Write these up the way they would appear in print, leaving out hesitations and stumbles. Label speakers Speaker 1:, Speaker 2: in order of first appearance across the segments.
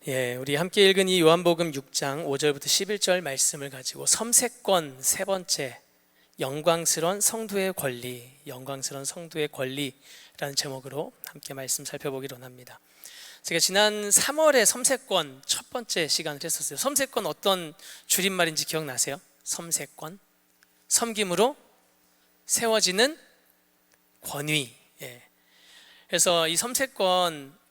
Speaker 1: 예, 우리 함께 읽은 이 요한복음 6장 5절부터 11절 말씀을 가지고 섬세권 세 번째, 영광스러운 성도의 권리, 영광스러운 성도의 권리라는 제목으로 함께 말씀 살펴보기로 합니다. 제가 지난 3월에 섬세권 첫 번째 시간을 했었어요. 섬세권 어떤 줄임말인지 기억나세요? 섬세권, 섬김으로 세워지는 권위. 예. 그래서 이 섬세권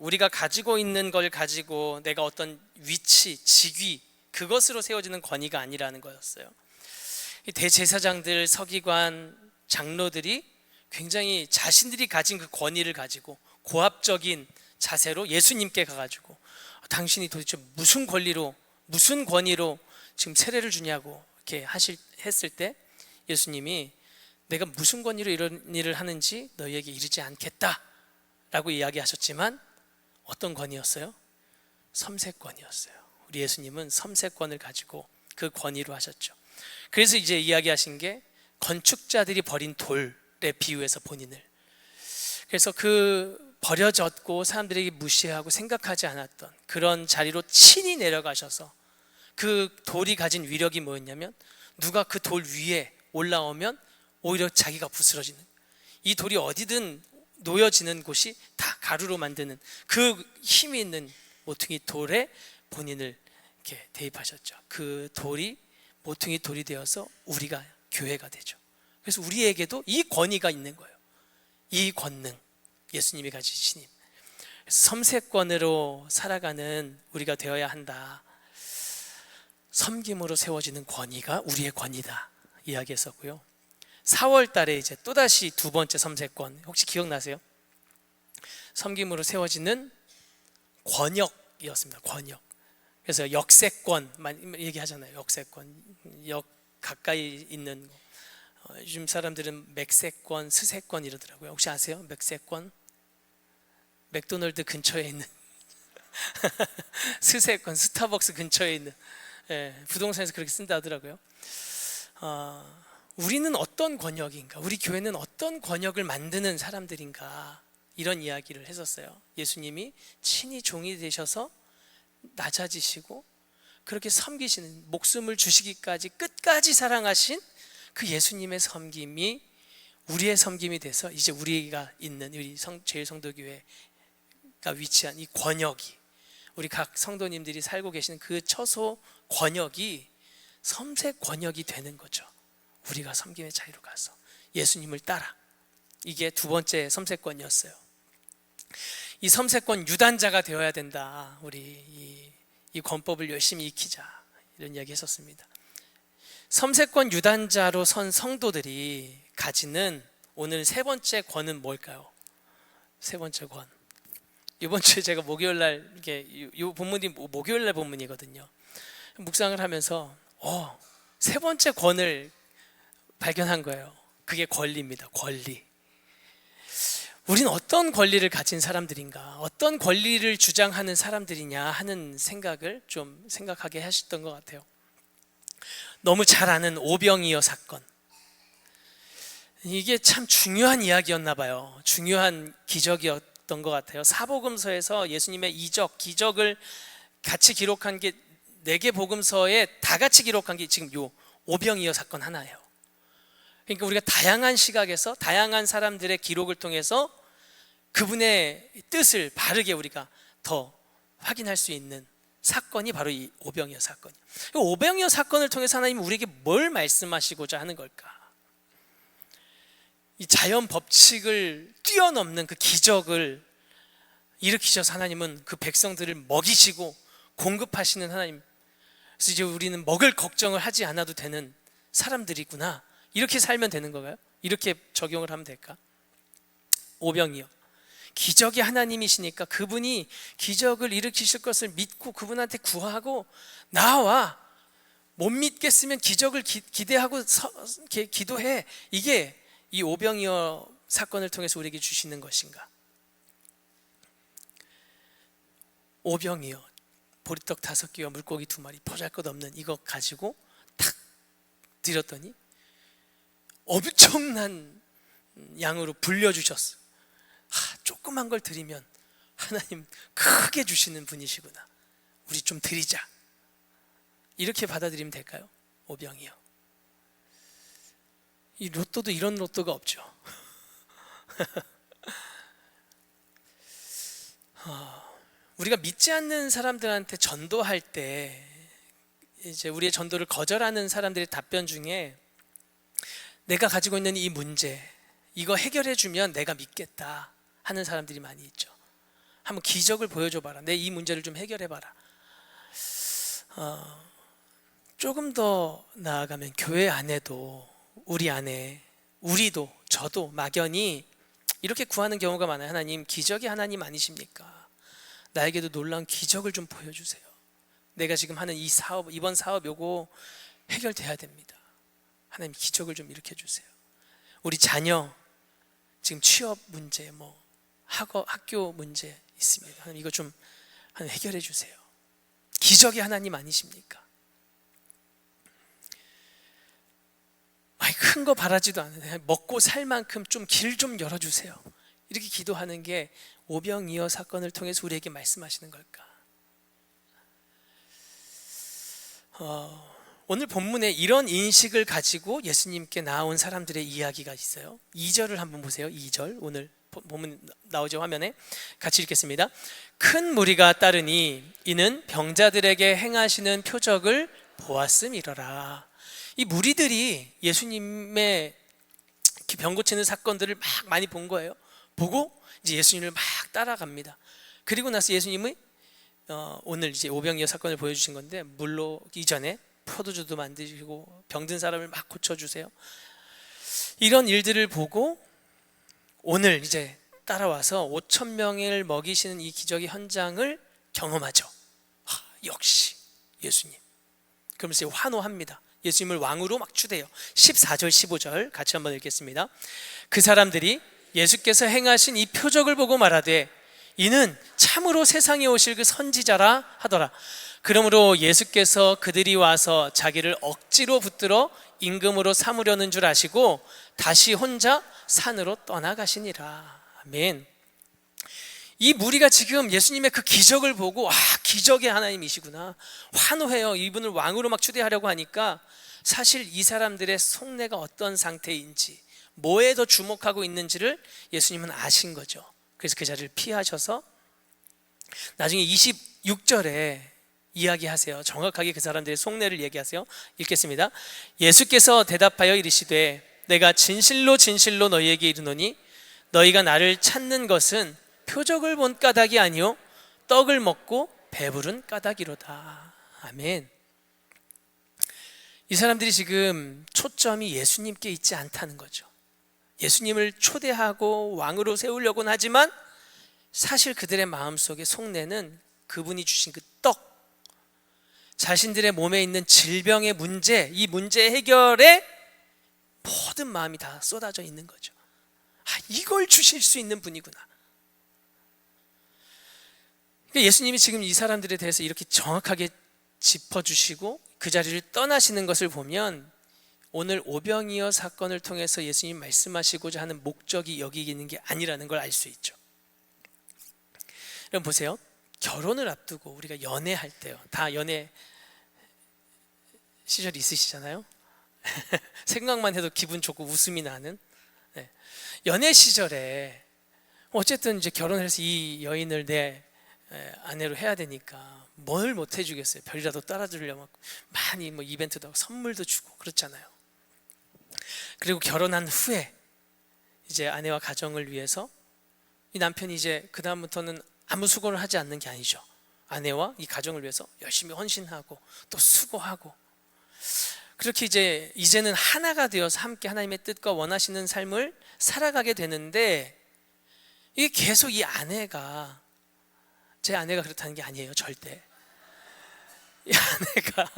Speaker 1: 우리가 가지고 있는 걸 가지고 내가 어떤 위치, 직위, 그것으로 세워지는 권위가 아니라는 거였어요. 이 대제사장들, 서기관, 장로들이 굉장히 자신들이 가진 그 권위를 가지고 고압적인 자세로 예수님께 가가지고 당신이 도대체 무슨 권리로, 무슨 권위로 지금 세례를 주냐고 이렇게 했을 때 예수님이 내가 무슨 권위로 이런 일을 하는지 너희에게 이르지 않겠다 라고 이야기하셨지만 어떤 권위였어요? 섬세권이었어요. 우리 예수님은 섬세권을 가지고 그 권위로 하셨죠. 그래서 이제 이야기하신 게 건축자들이 버린 돌에 비유해서 본인을, 그래서 그 버려졌고 사람들에게 무시하고 생각하지 않았던 그런 자리로 친히 내려가셔서 그 돌이 가진 위력이 뭐였냐면 누가 그 돌 위에 올라오면 오히려 자기가 부스러지는, 이 돌이 어디든 놓여지는 곳이 다 가루로 만드는 그 힘이 있는 모퉁이 돌에 본인을 이렇게 대입하셨죠. 그 돌이 모퉁이 돌이 되어서 우리가 교회가 되죠. 그래서 우리에게도 이 권위가 있는 거예요. 이 권능, 예수님이 가지신 힘. 섬세권으로 살아가는 우리가 되어야 한다. 섬김으로 세워지는 권위가 우리의 권위다 이야기했었고요. 4월 달에 이제 또다시 두 번째 섬세권, 혹시 기억나세요? 섬김으로 세워지는 권역이었습니다. 권역. 그래서 역세권 얘기하잖아요. 역세권, 역 가까이 있는 거. 요즘 사람들은 맥세권, 스세권 이러더라고요. 혹시 아세요? 맥세권? 맥도널드 근처에 있는 스세권, 스타벅스 근처에 있는, 예, 부동산에서 그렇게 쓴다 하더라고요. 우리는 어떤 권역인가? 우리 교회는 어떤 권역을 만드는 사람들인가? 이런 이야기를 했었어요. 예수님이 친히 종이 되셔서 낮아지시고 그렇게 섬기시는, 목숨을 주시기까지 끝까지 사랑하신 그 예수님의 섬김이 우리의 섬김이 돼서 이제 우리가 있는 우리 제일성도교회가 위치한 이 권역이, 우리 각 성도님들이 살고 계시는 그 처소 권역이 섬세 권역이 되는 거죠. 우리가 섬김의 자리로 가서 예수님을 따라. 이게 두 번째 섬세권이었어요. 이 섬세권 유단자가 되어야 된다. 우리 이 권법을 열심히 익히자, 이런 이야기 했었습니다. 섬세권 유단자로 선 성도들이 가지는 오늘 세 번째 권은 뭘까요? 세 번째 권. 이번 주에 제가 목요일날, 이게 이 본문이 목요일날 본문이거든요. 묵상을 하면서 세 번째 권을 발견한 거예요. 그게 권리입니다. 권리. 우린 어떤 권리를 가진 사람들인가, 어떤 권리를 주장하는 사람들이냐 하는 생각을 좀 생각하게 하셨던 것 같아요. 너무 잘 아는 오병이어 사건, 이게 참 중요한 이야기였나 봐요. 중요한 기적이었던 것 같아요. 사복음서에서 예수님의 이적, 기적을 같이 기록한 게 4개 복음서에 다 같이 기록한 게 지금 요 오병이어 사건 하나예요. 그러니까 우리가 다양한 시각에서 다양한 사람들의 기록을 통해서 그분의 뜻을 바르게 우리가 더 확인할 수 있는 사건이 바로 이 오병이어 사건이에요. 이 오병이어 사건을 통해서 하나님은 우리에게 뭘 말씀하시고자 하는 걸까? 이 자연 법칙을 뛰어넘는 그 기적을 일으키셔서 하나님은 그 백성들을 먹이시고 공급하시는 하나님. 그래서 이제 우리는 먹을 걱정을 하지 않아도 되는 사람들이구나, 이렇게 살면 되는 건가요? 이렇게 적용을 하면 될까? 오병이어, 기적이 하나님이시니까 그분이 기적을 일으키실 것을 믿고 그분한테 구하고 나와, 못 믿겠으면 기적을 기대하고 기도해. 이게 이 오병이어 사건을 통해서 우리에게 주시는 것인가? 오병이어, 보리떡 5개와 물고기 2마리, 보잘것없는 이거 가지고 탁 드렸더니 엄청난 양으로 불려주셨어. 조그만 걸 드리면 하나님 크게 주시는 분이시구나, 우리 좀 드리자, 이렇게 받아들이면 될까요? 오병이어. 이 로또도 이런 로또가 없죠. 우리가 믿지 않는 사람들한테 전도할 때 이제 우리의 전도를 거절하는 사람들의 답변 중에 내가 가지고 있는 이 문제, 이거 해결해 주면 내가 믿겠다 하는 사람들이 많이 있죠. 한번 기적을 보여줘 봐라, 내 이 문제를 좀 해결해 봐라. 조금 더 나아가면 교회 안에도, 우리 안에, 우리도, 저도 막연히 이렇게 구하는 경우가 많아요. 하나님, 기적이 하나님 아니십니까? 나에게도 놀라운 기적을 좀 보여주세요. 내가 지금 하는 이 사업, 이번 사업 요거 해결돼야 됩니다. 하나님, 기적을 좀 일으켜 주세요. 우리 자녀 지금 취업 문제, 학교 문제 있습니다. 하나님, 이거 좀 해결해 주세요. 기적이 하나님 아니십니까? 큰 거 바라지도 않아요. 먹고 살 만큼 좀 길 좀 열어주세요. 이렇게 기도하는 게 오병이어 사건을 통해서 우리에게 말씀하시는 걸까? 오늘 본문에 이런 인식을 가지고 예수님께 나온 사람들의 이야기가 있어요. 2절을 한번 보세요. 2절, 오늘 본문 나오죠, 화면에. 같이 읽겠습니다. 큰 무리가 따르니 이는 병자들에게 행하시는 표적을 보았음이러라. 이 무리들이 예수님의 병 고치는 사건들을 막 많이 본 거예요. 보고 이제 예수님을 막 따라갑니다. 그리고 나서 예수님의 오늘 이제 오병이어 사건을 보여주신 건데, 물로 이전에 포도주도 만드시고 병든 사람을 막 고쳐주세요. 이런 일들을 보고 오늘 이제 따라와서 5천 명을 먹이시는 이 기적의 현장을 경험하죠. 역시 예수님. 그러면서 환호합니다. 예수님을 왕으로 막 추대요. 14절 15절 같이 한번 읽겠습니다. 그 사람들이 예수께서 행하신 이 표적을 보고 말하되 이는 참으로 세상에 오실 그 선지자라 하더라. 그러므로 예수께서 그들이 와서 자기를 억지로 붙들어 임금으로 삼으려는 줄 아시고 다시 혼자 산으로 떠나가시니라. 아멘. 이 무리가 지금 예수님의 그 기적을 보고 기적의 하나님이시구나, 환호해요. 이분을 왕으로 막 추대하려고 하니까 사실 이 사람들의 속내가 어떤 상태인지, 뭐에 더 주목하고 있는지를 예수님은 아신 거죠. 그래서 그 자리를 피하셔서 나중에 26절에 이야기하세요. 정확하게 그 사람들의 속내를 얘기하세요. 읽겠습니다. 예수께서 대답하여 이르시되 내가 진실로 진실로 너희에게 이르노니 너희가 나를 찾는 것은 표적을 본 까닭이 아니요 떡을 먹고 배부른 까닭이로다. 아멘. 이 사람들이 지금 초점이 예수님께 있지 않다는 거죠. 예수님을 초대하고 왕으로 세우려고는 하지만 사실 그들의 마음속의 속내는 그분이 주신 그 떡, 자신들의 몸에 있는 질병의 문제, 이 문제 해결에 모든 마음이 다 쏟아져 있는 거죠. 이걸 주실 수 있는 분이구나. 그러니까 예수님이 지금 이 사람들에 대해서 이렇게 정확하게 짚어주시고 그 자리를 떠나시는 것을 보면 오늘 오병이어 사건을 통해서 예수님이 말씀하시고자 하는 목적이 여기 있는 게 아니라는 걸 알 수 있죠. 여러분 보세요. 결혼을 앞두고 우리가 연애할 때요, 다 연애 시절이 있으시잖아요. 생각만 해도 기분 좋고 웃음이 나는. 연애 시절에 어쨌든 이제 결혼을 해서 이 여인을 내 아내로 해야 되니까 뭘 못 해주겠어요. 별이라도 따라주려면 많이 이벤트도 하고 선물도 주고 그렇잖아요. 그리고 결혼한 후에 이제 아내와 가정을 위해서 이 남편이 이제 그 다음부터는 아무 수고를 하지 않는 게 아니죠. 아내와 이 가정을 위해서 열심히 헌신하고 또 수고하고, 그렇게 이제는 하나가 되어서 함께 하나님의 뜻과 원하시는 삶을 살아가게 되는데, 이게 계속 이 아내가, 제 아내가 그렇다는 게 아니에요, 절대. 이 아내가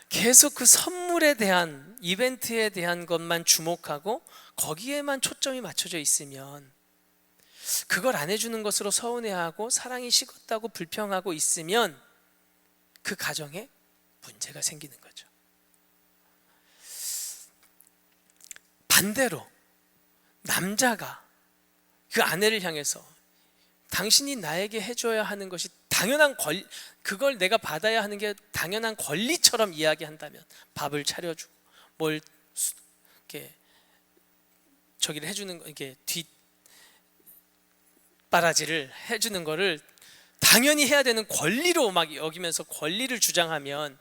Speaker 1: 계속 그 선물에 대한, 이벤트에 대한 것만 주목하고 거기에만 초점이 맞춰져 있으면, 그걸 안 해주는 것으로 서운해하고 사랑이 식었다고 불평하고 있으면 그 가정에 문제가 생기는 거죠. 반대로 남자가 그 아내를 향해서 당신이 나에게 해줘야 하는 것이 당연한 권리, 그걸 내가 받아야 하는 게 당연한 권리처럼 이야기한다면 밥을 차려주고 뭘 이렇게 저기를 해주는 거, 이게 뒷바라지를 해주는 거를 당연히 해야 되는 권리로 막 여기면서 권리를 주장하면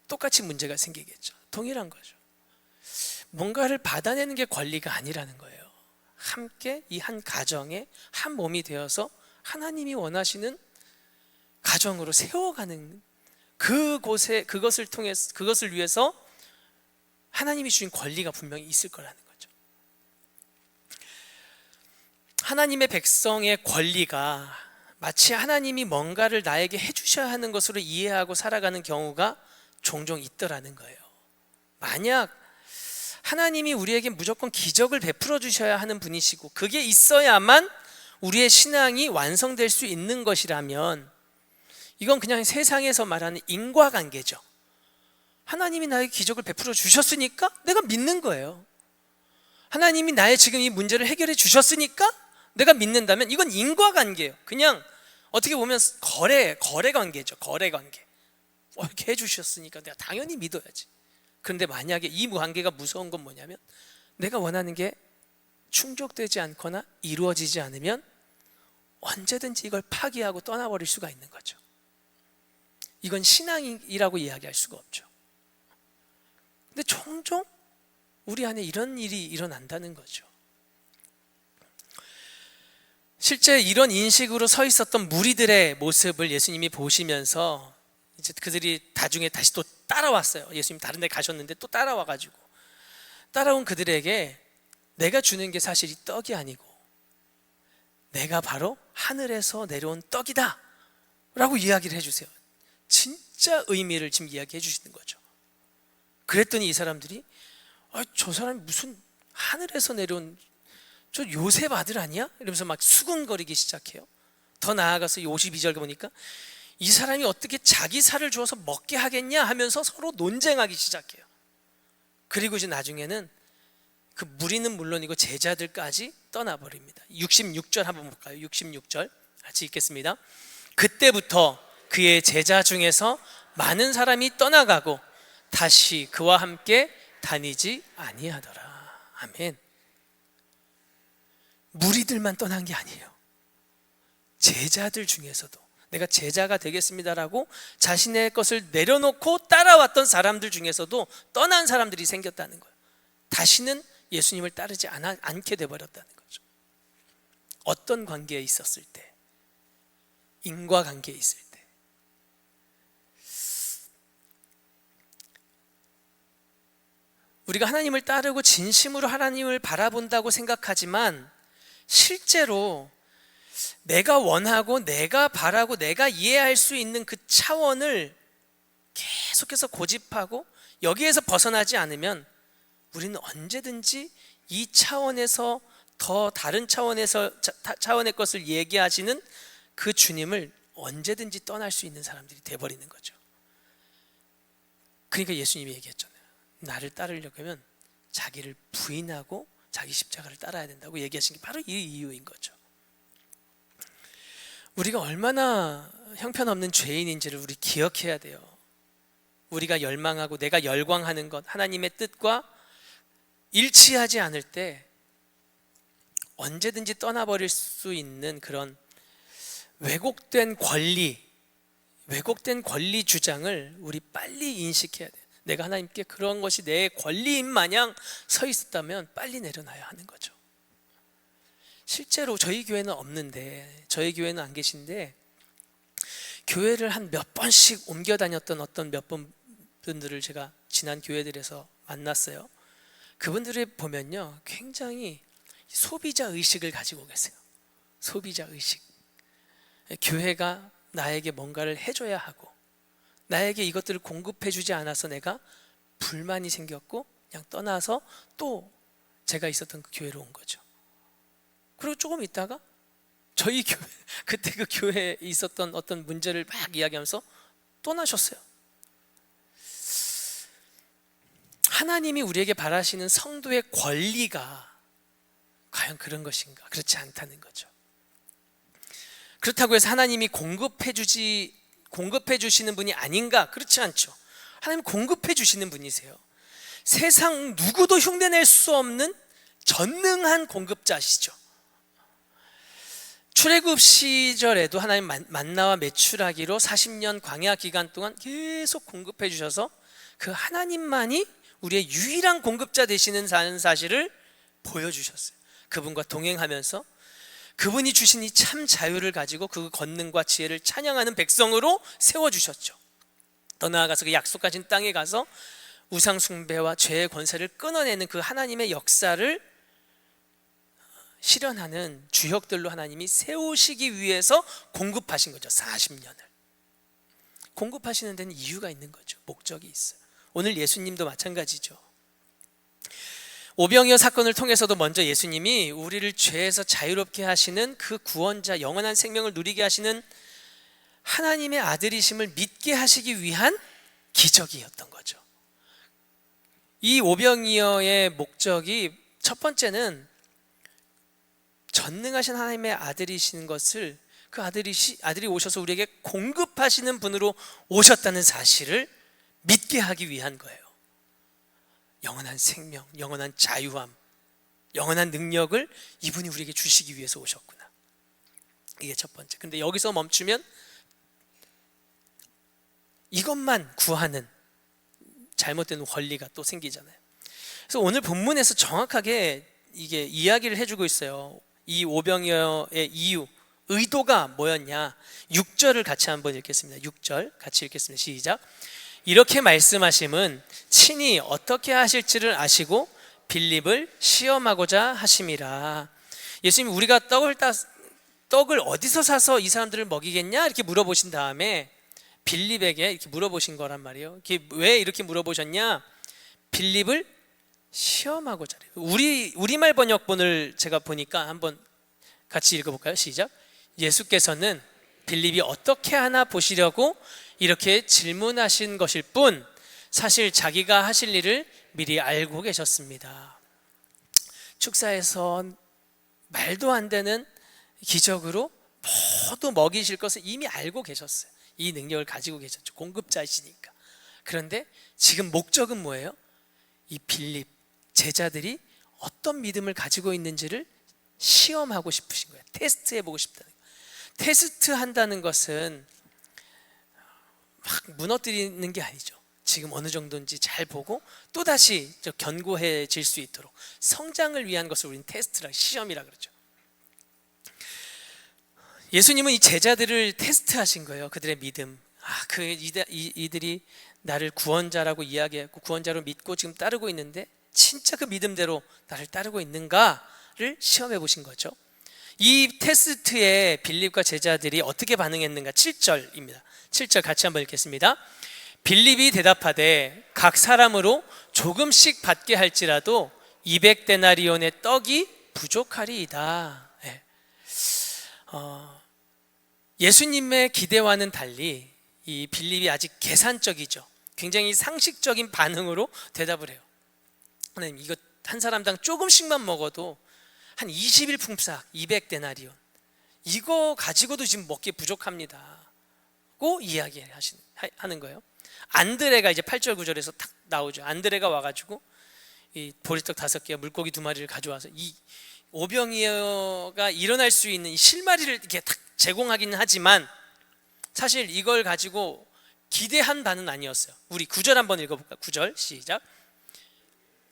Speaker 1: 똑같이 문제가 생기겠죠. 동일한 거죠. 뭔가를 받아내는 게 권리가 아니라는 거예요. 함께 이 한 가정의 한 몸이 되어서 하나님이 원하시는 가정으로 세워가는 그곳에, 그것을 위해서 하나님이 주신 권리가 분명히 있을 거라는 거죠. 하나님의 백성의 권리가 마치 하나님이 뭔가를 나에게 해주셔야 하는 것으로 이해하고 살아가는 경우가 종종 있더라는 거예요. 만약 하나님이 우리에게 무조건 기적을 베풀어 주셔야 하는 분이시고 그게 있어야만 우리의 신앙이 완성될 수 있는 것이라면 이건 그냥 세상에서 말하는 인과관계죠. 하나님이 나에게 기적을 베풀어 주셨으니까 내가 믿는 거예요. 하나님이 나의 지금 이 문제를 해결해 주셨으니까 내가 믿는다면 이건 인과관계예요. 그냥 어떻게 보면 거래관계죠. 거래관계. 이렇게 해주셨으니까 내가 당연히 믿어야지. 그런데 만약에 이 관계가 무서운 건 뭐냐면 내가 원하는 게 충족되지 않거나 이루어지지 않으면 언제든지 이걸 파기하고 떠나버릴 수가 있는 거죠. 이건 신앙이라고 이야기할 수가 없죠. 근데 종종 우리 안에 이런 일이 일어난다는 거죠. 실제 이런 인식으로 서 있었던 무리들의 모습을 예수님이 보시면서 이제 그들이 나중에 다시 또 따라왔어요. 예수님 다른 데 가셨는데 또 따라와가지고 따라온 그들에게 내가 주는 게 사실 이 떡이 아니고 내가 바로 하늘에서 내려온 떡이다 라고 이야기를 해주세요. 진짜 의미를 지금 이야기해 주시는 거죠. 그랬더니 이 사람들이 저 사람이 무슨 하늘에서 내려온 저 요셉 아들 아니야? 이러면서 막 수군거리기 시작해요. 더 나아가서 이 52절 보니까 이 사람이 어떻게 자기 살을 주어서 먹게 하겠냐 하면서 서로 논쟁하기 시작해요. 그리고 이제 나중에는 그 무리는 물론이고 제자들까지 떠나버립니다. 66절 한번 볼까요? 66절 같이 읽겠습니다. 그때부터 그의 제자 중에서 많은 사람이 떠나가고 다시 그와 함께 다니지 아니하더라. 아멘. 무리들만 떠난 게 아니에요. 제자들 중에서도 내가 제자가 되겠습니다라고 자신의 것을 내려놓고 따라왔던 사람들 중에서도 떠난 사람들이 생겼다는 거예요. 다시는 예수님을 따르지 않게 돼버렸다는 거죠. 어떤 관계에 있었을 때? 인과관계에 있을 때. 우리가 하나님을 따르고 진심으로 하나님을 바라본다고 생각하지만 실제로 내가 원하고 내가 바라고 내가 이해할 수 있는 그 차원을 계속해서 고집하고 여기에서 벗어나지 않으면 우리는 언제든지 이 차원에서 더 다른 차원의 것을 얘기하시는 그 주님을 언제든지 떠날 수 있는 사람들이 돼버리는 거죠. 그러니까 예수님이 얘기했잖아요. 나를 따르려고 하면 자기를 부인하고 자기 십자가를 따라야 된다고 얘기하신 게 바로 이 이유인 거죠. 우리가 얼마나 형편없는 죄인인지를 우리 기억해야 돼요. 우리가 열망하고 내가 열광하는 것, 하나님의 뜻과 일치하지 않을 때 언제든지 떠나버릴 수 있는 그런 왜곡된 권리 주장을 우리 빨리 인식해야 돼요. 내가 하나님께 그런 것이 내 권리인 마냥 서 있었다면 빨리 내려놔야 하는 거죠. 실제로 저희 교회는 없는데, 저희 교회는 안 계신데 교회를 한 몇 번씩 옮겨 다녔던 어떤 몇 분들을 제가 지난 교회들에서 만났어요. 그분들을 보면요 굉장히 소비자 의식을 가지고 계세요. 소비자 의식. 교회가 나에게 뭔가를 해줘야 하고 나에게 이것들을 공급해주지 않아서 내가 불만이 생겼고 그냥 떠나서 또 제가 있었던 그 교회로 온 거죠. 그리고 조금 있다가 저희 교회, 그때 그 교회에 있었던 어떤 문제를 막 이야기하면서 떠나셨어요. 하나님이 우리에게 바라시는 성도의 권리가 과연 그런 것인가? 그렇지 않다는 거죠. 그렇다고 해서 하나님이 공급해 주시는 분이 아닌가? 그렇지 않죠. 하나님 공급해 주시는 분이세요. 세상 누구도 흉내낼 수 없는 전능한 공급자시죠. 출애굽 시절에도 하나님 만나와 메추라기로 40년 광야 기간 동안 계속 공급해 주셔서 그 하나님만이 우리의 유일한 공급자 되시는 사실을 보여주셨어요. 그분과 동행하면서 그분이 주신 이 참 자유를 가지고 그 권능과 지혜를 찬양하는 백성으로 세워주셨죠. 더 나아가서 그 약속하신 땅에 가서 우상 숭배와 죄의 권세를 끊어내는 그 하나님의 역사를 실현하는 주역들로 하나님이 세우시기 위해서 공급하신 거죠. 40년을 공급하시는 데는 이유가 있는 거죠. 목적이 있어요. 오늘 예수님도 마찬가지죠. 오병이어 사건을 통해서도 먼저 예수님이 우리를 죄에서 자유롭게 하시는 그 구원자, 영원한 생명을 누리게 하시는 하나님의 아들이심을 믿게 하시기 위한 기적이었던 거죠. 이 오병이어의 목적이 첫 번째는 전능하신 하나님의 아들이신 것을, 그 아들이 오셔서 우리에게 공급하시는 분으로 오셨다는 사실을 믿게 하기 위한 거예요. 영원한 생명, 영원한 자유함, 영원한 능력을 이분이 우리에게 주시기 위해서 오셨구나. 이게 첫 번째. 근데 여기서 멈추면 이것만 구하는 잘못된 권리가 또 생기잖아요. 그래서 오늘 본문에서 정확하게 이게 이야기를 해주고 있어요. 이 오병이어의 이유, 의도가 뭐였냐. 6절을 같이 한번 읽겠습니다. 6절 같이 읽겠습니다. 시작. 이렇게 말씀하심은 친히 어떻게 하실지를 아시고 빌립을 시험하고자 하심이라. 예수님이 우리가 떡을 어디서 사서 이 사람들을 먹이겠냐 이렇게 물어보신 다음에 빌립에게 이렇게 물어보신 거란 말이에요. 왜 이렇게 물어보셨냐? 빌립을 시험하고자. 우리말 번역본을 제가 보니까 한번 같이 읽어볼까요? 시작. 예수께서는 빌립이 어떻게 하나 보시려고 이렇게 질문하신 것일 뿐 사실 자기가 하실 일을 미리 알고 계셨습니다. 축사에서 말도 안 되는 기적으로 모두 먹이실 것을 이미 알고 계셨어요. 이 능력을 가지고 계셨죠. 공급자이시니까. 그런데 지금 목적은 뭐예요? 이 빌립 제자들이 어떤 믿음을 가지고 있는지를 시험하고 싶으신 거예요. 테스트해보고 싶다는 거예요. 테스트한다는 것은 막 무너뜨리는 게 아니죠. 지금 어느 정도인지 잘 보고 또다시 견고해질 수 있도록 성장을 위한 것을 우리는 테스트라, 시험이라 그러죠. 예수님은 이 제자들을 테스트하신 거예요. 그들의 믿음. 이들이 나를 구원자라고 이야기했고 구원자로 믿고 지금 따르고 있는데 진짜 그 믿음대로 나를 따르고 있는가를 시험해 보신 거죠. 이 테스트에 빌립과 제자들이 어떻게 반응했는가? 7절입니다. 7절 같이 한번 읽겠습니다. 빌립이 대답하되 각 사람으로 조금씩 받게 할지라도 200데나리온의 떡이 부족하리이다. 예수님의 기대와는 달리 이 빌립이 아직 계산적이죠. 굉장히 상식적인 반응으로 대답을 해요. 하나님, 이거 한 사람당 조금씩만 먹어도 한 20일 품삯 200데나리온 이거 가지고도 지금 먹기 부족합니다 고 이야기하는 거예요. 안드레가 이제 8절 9절에서 딱 나오죠. 안드레가 와가지고 이 보리떡 5개와 물고기 2마리를 가져와서 이 오병이어가 일어날 수 있는 이 실마리를 이렇게 딱 제공하기는 하지만 사실 이걸 가지고 기대한 바는 아니었어요. 우리 9절 한번 읽어볼까요? 9절 시작.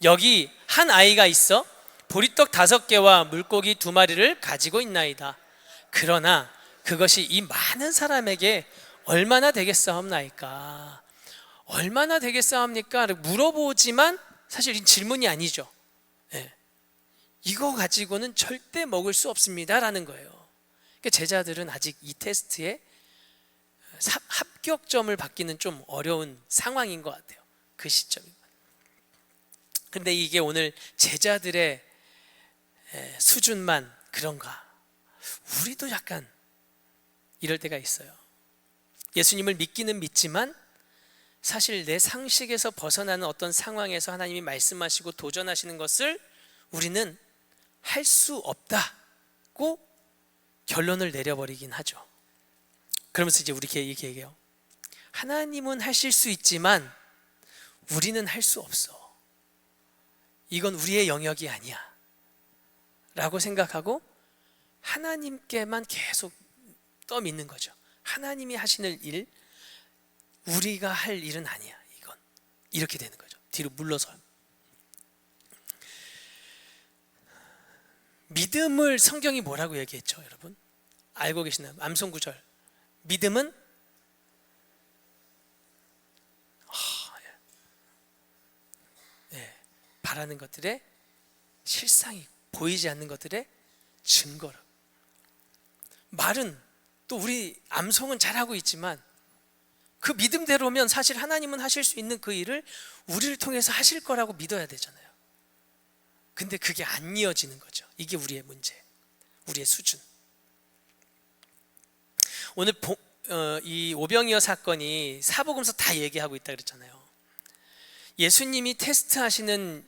Speaker 1: 여기 한 아이가 있어 보리떡 5개와 물고기 2마리를 가지고 있나이다. 그러나 그것이 이 많은 사람에게 얼마나 되겠사옵나이까? 얼마나 되겠사옵니까? 물어보지만 사실 이 질문이 아니죠. 이거 가지고는 절대 먹을 수 없습니다 라는 거예요. 그러니까 제자들은 아직 이 테스트에 합격점을 받기는 좀 어려운 상황인 것 같아요. 그 시점이. 근데 이게 오늘 제자들의 수준만 그런가? 우리도 약간 이럴 때가 있어요. 예수님을 믿기는 믿지만 사실 내 상식에서 벗어나는 어떤 상황에서 하나님이 말씀하시고 도전하시는 것을 우리는 할 수 없다고 결론을 내려버리긴 하죠. 그러면서 이제 우리 이렇게 얘기해요. 하나님은 하실 수 있지만 우리는 할 수 없어. 이건 우리의 영역이 아니야 라고 생각하고 하나님께만 계속 떠밀는 거죠. 하나님이 하시는 일, 우리가 할 일은 아니야. 이건 이렇게 되는 거죠. 뒤로 물러서요. 믿음을 성경이 뭐라고 얘기했죠, 여러분? 알고 계시나요? 암송구절. 믿음은 바라는 것들의 실상이, 보이지 않는 것들의 증거라. 말은 또 우리 암송은 잘하고 있지만 그 믿음대로면 사실 하나님은 하실 수 있는 그 일을 우리를 통해서 하실 거라고 믿어야 되잖아요. 근데 그게 안 이어지는 거죠. 이게 우리의 문제, 우리의 수준. 오늘 이 오병이어 사건이 사복음서 다 얘기하고 있다 그랬잖아요. 예수님이 테스트하시는,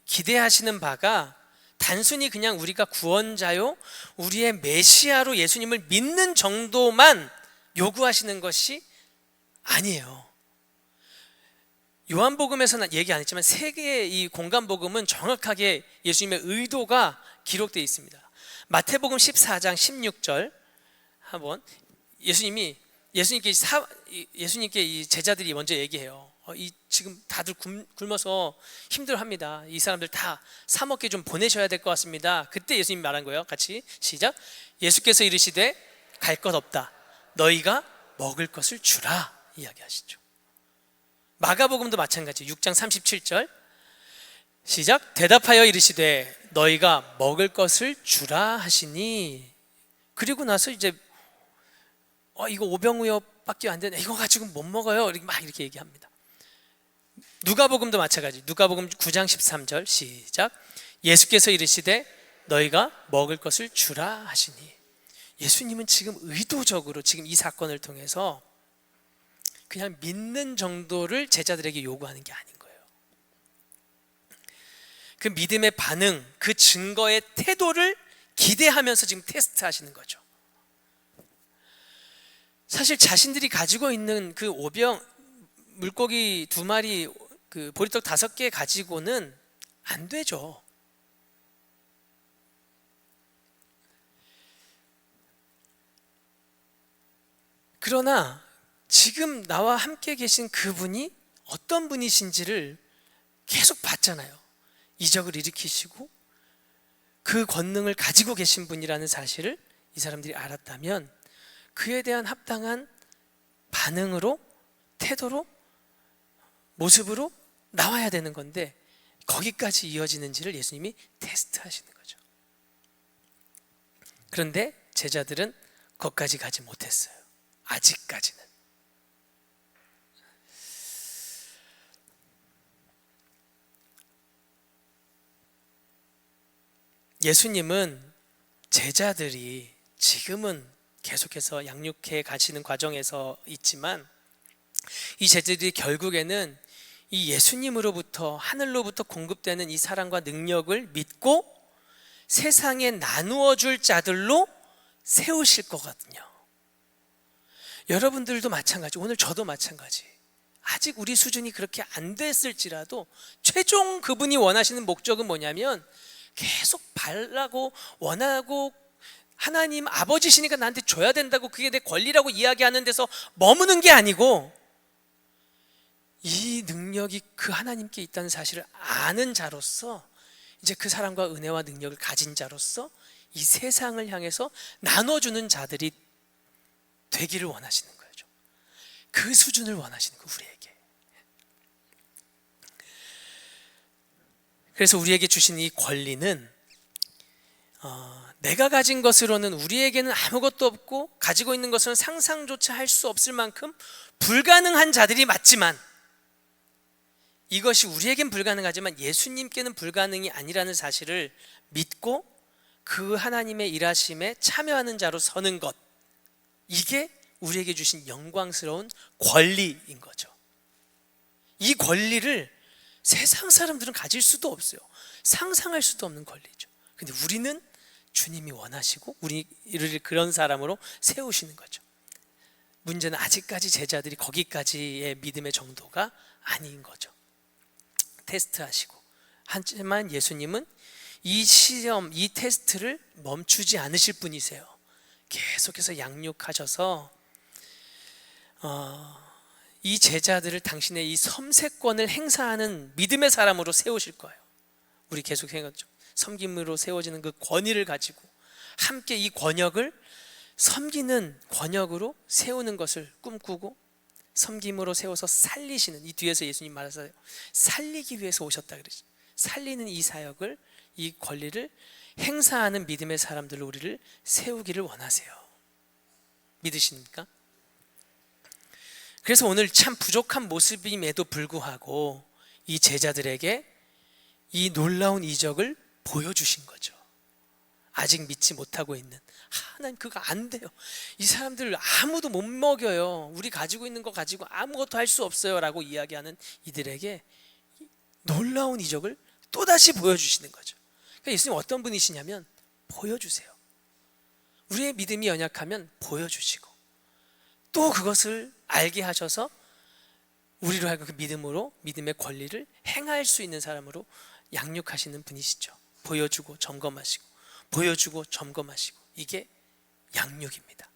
Speaker 1: 기대하시는 바가 단순히 그냥 우리가 구원자요, 우리의 메시아로 예수님을 믿는 정도만 요구하시는 것이 아니에요. 요한복음에서는 얘기 안 했지만 세 개의 이 공간복음은 정확하게 예수님의 의도가 기록되어 있습니다. 마태복음 14장 16절 한번 예수님께 이 제자들이 먼저 얘기해요. 지금 다들 굶어서 힘들어합니다. 이 사람들 다 사 먹게 좀 보내셔야 될 것 같습니다. 그때 예수님이 말한 거예요. 같이 시작. 예수께서 이르시되 갈 것 없다. 너희가 먹을 것을 주라 이야기하시죠. 마가복음도 마찬가지. 6장 37절 시작. 대답하여 이르시되 너희가 먹을 것을 주라 하시니. 그리고 나서 이제 이거 오병이어밖에 안 되네. 이거 가지고 못 먹어요. 이렇게 얘기합니다. 누가복음도 마찬가지. 누가복음 9장 13절 시작. 예수께서 이르시되 너희가 먹을 것을 주라 하시니. 예수님은 지금 의도적으로 지금 이 사건을 통해서 그냥 믿는 정도를 제자들에게 요구하는 게 아닌 거예요. 그 믿음의 반응, 그 증거의 태도를 기대하면서 지금 테스트하시는 거죠. 사실 자신들이 가지고 있는 그 물고기 2마리, 그 보리떡 5개 가지고는 안 되죠. 그러나 지금 나와 함께 계신 그분이 어떤 분이신지를 계속 봤잖아요. 이적을 일으키시고 그 권능을 가지고 계신 분이라는 사실을 이 사람들이 알았다면 그에 대한 합당한 반응으로, 태도로, 모습으로 나와야 되는 건데 거기까지 이어지는지를 예수님이 테스트하시는 거죠. 그런데 제자들은 거기까지 가지 못했어요. 아직까지는. 예수님은 제자들이 지금은 계속해서 양육해 가시는 과정에서 있지만 이 제자들이 결국에는 이 예수님으로부터, 하늘로부터 공급되는 이 사랑과 능력을 믿고 세상에 나누어 줄 자들로 세우실 거거든요. 여러분들도 마찬가지, 오늘 저도 마찬가지. 아직 우리 수준이 그렇게 안 됐을지라도 최종 그분이 원하시는 목적은 뭐냐면 계속 바라고 원하고 하나님 아버지시니까 나한테 줘야 된다고 그게 내 권리라고 이야기하는 데서 머무는 게 아니고 이 능력이 그 하나님께 있다는 사실을 아는 자로서 이제 그 사랑과 은혜와 능력을 가진 자로서 이 세상을 향해서 나눠주는 자들이 되기를 원하시는 거죠. 그 수준을 원하시는 거예요, 우리에게. 그래서 우리에게 주신 이 권리는 내가 가진 것으로는 우리에게는 아무것도 없고 가지고 있는 것은 상상조차 할 수 없을 만큼 불가능한 자들이 맞지만 이것이 우리에겐 불가능하지만 예수님께는 불가능이 아니라는 사실을 믿고 그 하나님의 일하심에 참여하는 자로 서는 것, 이게 우리에게 주신 영광스러운 권리인 거죠. 이 권리를 세상 사람들은 가질 수도 없어요. 상상할 수도 없는 권리죠. 근데 우리는 주님이 원하시고 우리를 그런 사람으로 세우시는 거죠. 문제는 아직까지 제자들이 거기까지의 믿음의 정도가 아닌 거죠. 테스트하시고. 하지만 예수님은 이 시험, 이 테스트를 멈추지 않으실 분이세요. 계속해서 양육하셔서 이 제자들을 당신의 이 섬세권을 행사하는 믿음의 사람으로 세우실 거예요. 우리 계속 생각하죠. 섬김으로 세워지는 그 권위를 가지고 함께 이 권역을 섬기는 권역으로 세우는 것을 꿈꾸고, 섬김으로 세워서 살리시는, 이 뒤에서 예수님 말하세요. 살리기 위해서 오셨다 그러죠. 살리는 이 사역을, 이 권리를 행사하는 믿음의 사람들로 우리를 세우기를 원하세요. 믿으십니까? 그래서 오늘 참 부족한 모습임에도 불구하고 이 제자들에게 이 놀라운 이적을 보여주신 거죠. 아직 믿지 못하고 있는, 하나님 그거 안 돼요, 이 사람들 아무도 못 먹여요, 우리 가지고 있는 거 가지고 아무것도 할 수 없어요 라고 이야기하는 이들에게 놀라운 이적을 또다시 보여주시는 거죠. 그러니까 예수님 어떤 분이시냐면 보여주세요. 우리의 믿음이 연약하면 보여주시고, 또 그것을 알게 하셔서 우리로 하여금 그 믿음으로 믿음의 권리를 행할 수 있는 사람으로 양육하시는 분이시죠. 보여주고 점검하시고, 보여주고 점검하시고, 이게 양육입니다.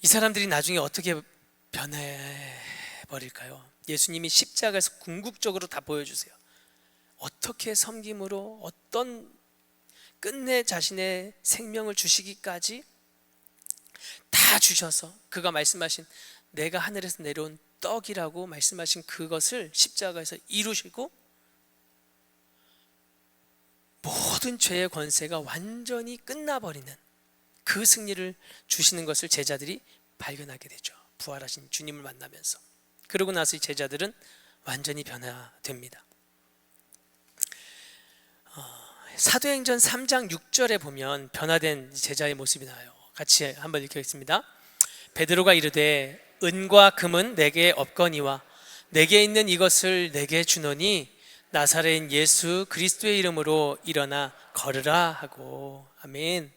Speaker 1: 이 사람들이 나중에 어떻게 변해버릴까요? 예수님이 십자가에서 궁극적으로 다 보여주세요. 어떻게 섬김으로, 어떤 끝내 자신의 생명을 주시기까지 다 주셔서, 그가 말씀하신 내가 하늘에서 내려온 떡이라고 말씀하신 그것을 십자가에서 이루시고 모든 죄의 권세가 완전히 끝나버리는 그 승리를 주시는 것을 제자들이 발견하게 되죠. 부활하신 주님을 만나면서. 그러고 나서 이 제자들은 완전히 변화됩니다. 사도행전 3장 6절에 보면 변화된 제자의 모습이 나와요. 같이 한번 읽겠습니다. 베드로가 이르되 은과 금은 내게 없거니와 내게 있는 이것을 내게 주노니 나사렛인 예수 그리스도의 이름으로 일어나 걸으라 하고. 아멘.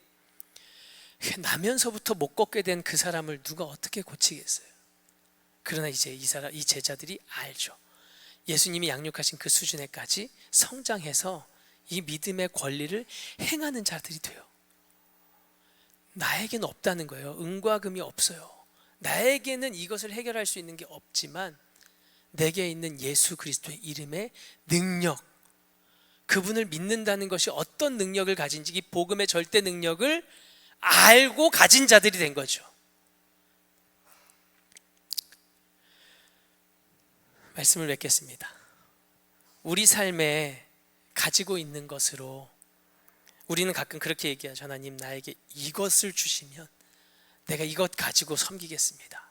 Speaker 1: 나면서부터 못 걷게 된 그 사람을 누가 어떻게 고치겠어요? 그러나 이제 이 제자들이 알죠. 예수님이 양육하신 그 수준에까지 성장해서 이 믿음의 권리를 행하는 자들이 돼요. 나에게는 없다는 거예요. 은과 금이 없어요. 나에게는 이것을 해결할 수 있는 게 없지만 내게 있는 예수 그리스도의 이름의 능력, 그분을 믿는다는 것이 어떤 능력을 가진지, 이 복음의 절대 능력을 알고 가진 자들이 된 거죠. 말씀을 맺겠습니다. 우리 삶에 가지고 있는 것으로 우리는 가끔 그렇게 얘기하죠. 하나님 나에게 이것을 주시면 내가 이것 가지고 섬기겠습니다.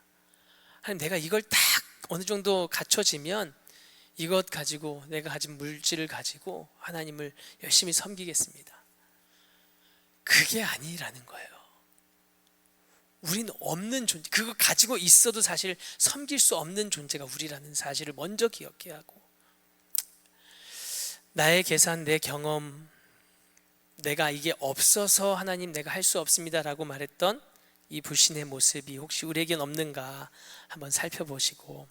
Speaker 1: 하나님 내가 이걸 딱 어느 정도 갖춰지면 이것 가지고, 내가 가진 물질을 가지고 하나님을 열심히 섬기겠습니다. 그게 아니라는 거예요. 우리는 없는 존재, 그거 가지고 있어도 사실 섬길 수 없는 존재가 우리라는 사실을 먼저 기억해야 하고, 나의 계산, 내 경험, 내가 이게 없어서 하나님 내가 할 수 없습니다 라고 말했던 이 불신의 모습이 혹시 우리에겐 없는가 한번 살펴보시고,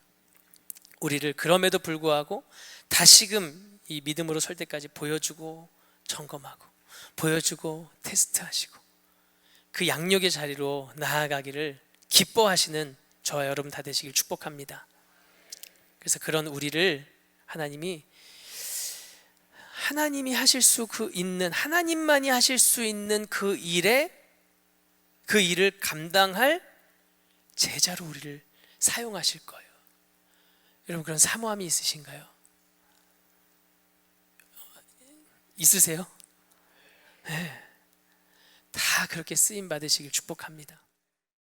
Speaker 1: 우리를 그럼에도 불구하고 다시금 이 믿음으로 설 때까지 보여주고 점검하고, 보여주고 테스트하시고, 그 양육의 자리로 나아가기를 기뻐하시는 저와 여러분 다 되시길 축복합니다. 그래서 그런 우리를 하나님이 하실 수 있는, 하나님만이 하실 수 있는 그 일을 감당할 제자로 우리를 사용하실 거예요. 여러분 그런 사모함이 있으신가요? 있으세요? 네. 다 그렇게 쓰임 받으시길 축복합니다.